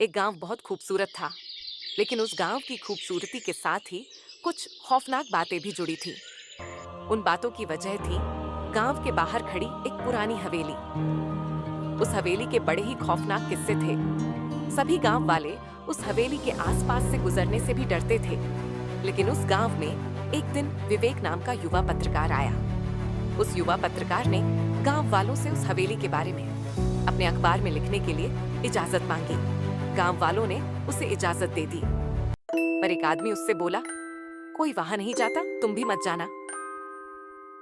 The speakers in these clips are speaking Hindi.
एक गांव बहुत खूबसूरत था, लेकिन उस गांव की खूबसूरती के साथ ही कुछ खौफनाक बातें भी जुड़ी थी। उन बातों की वजह थी गांव के बाहर खड़ी एक पुरानी हवेली। उस हवेली के बड़े ही खौफनाक किस्से थे। सभी गांव वाले उस हवेली के आसपास से गुजरने से भी डरते थे। लेकिन उस गांव में एक दिन विवेक नाम का युवा पत्रकार आया। उस युवा पत्रकार ने गांव वालों से उस हवेली के बारे में अपने अखबार में लिखने के लिए इजाजत मांगी। गांव वालों ने उसे इजाजत दे दी, पर एक आदमी उससे बोला, कोई वहां नहीं जाता, तुम भी मत जाना।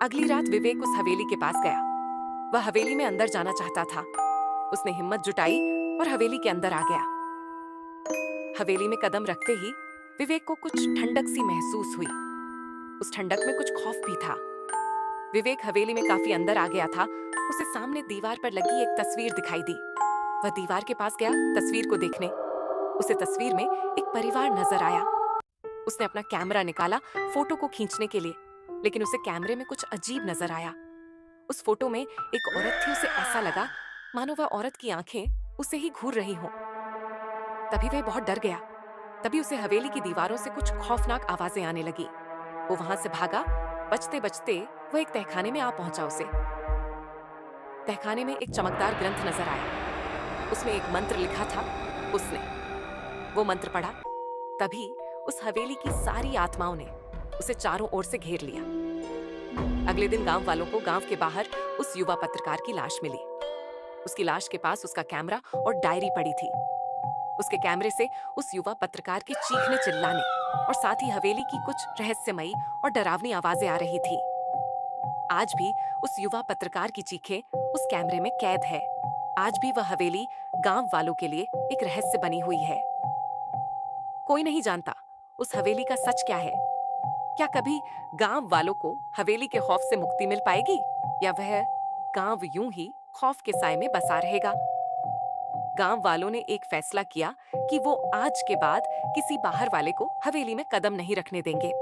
अगली रात विवेक उस हवेली के पास गया। वह हवेली में अंदर जाना चाहता था। उसने हिम्मत जुटाई और हवेली के अंदर आ गया। हवेली में कदम रखते ही विवेक को कुछ ठंडक सी महसूस हुई। उस ठंडक में कुछ खौफ भी था। विवेक हवेली में काफी अंदर आ गया था। उसे सामने दीवार पर लगी एक तस्वीर दिखाई दी। वह दीवार के पास गया तस्वीर को देखने। उसे तस्वीर में एक परिवार नजर आया। उसने अपना कैमरा निकाला फोटो को खींचने के लिए, लेकिन उसे कैमरे में कुछ अजीब नजर आया। उस फोटो में एक औरत थी। उसे ऐसा लगा मानो वह औरत की आंखें उसे ही घूर रही हों। तभी वह बहुत डर गया। तभी उसे हवेली की दीवारों से कुछ खौफनाक आवाजें आने लगी। वो वहां से भागा। बचते बचते वह एक तहखाने में आ पहुंचा। उसे तहखाने में एक चमकदार ग्रंथ नजर आया। उसमें एक मंत्र लिखा था। उसने वो मंत्र पढ़ा। तभी उस हवेली की सारी आत्माओं ने उसे चारों ओर से घेर लिया। अगले दिन गांव वालों को गांव के बाहर उस युवा पत्रकार की लाश मिली। उसकी लाश के पास उसका कैमरा और डायरी पड़ी थी। उसके कैमरे से उस युवा पत्रकार के चीखने चिल्लाने और साथ ही हवेली की कुछ रहस्यमयी और डरावनी आवाजें आ रही थी। आज भी उस युवा पत्रकार की चीखें उस कैमरे में कैद है। आज भी वह हवेली गांव वालों के लिए एक रहस्य बनी हुई है। कोई नहीं जानता उस हवेली का सच क्या है। क्या कभी गांव वालों को हवेली के खौफ से मुक्ति मिल पाएगी, या वह गांव यूं ही खौफ के साए में बसा रहेगा। गांव वालों ने एक फैसला किया कि वो आज के बाद किसी बाहर वाले को हवेली में कदम नहीं रखने देंगे।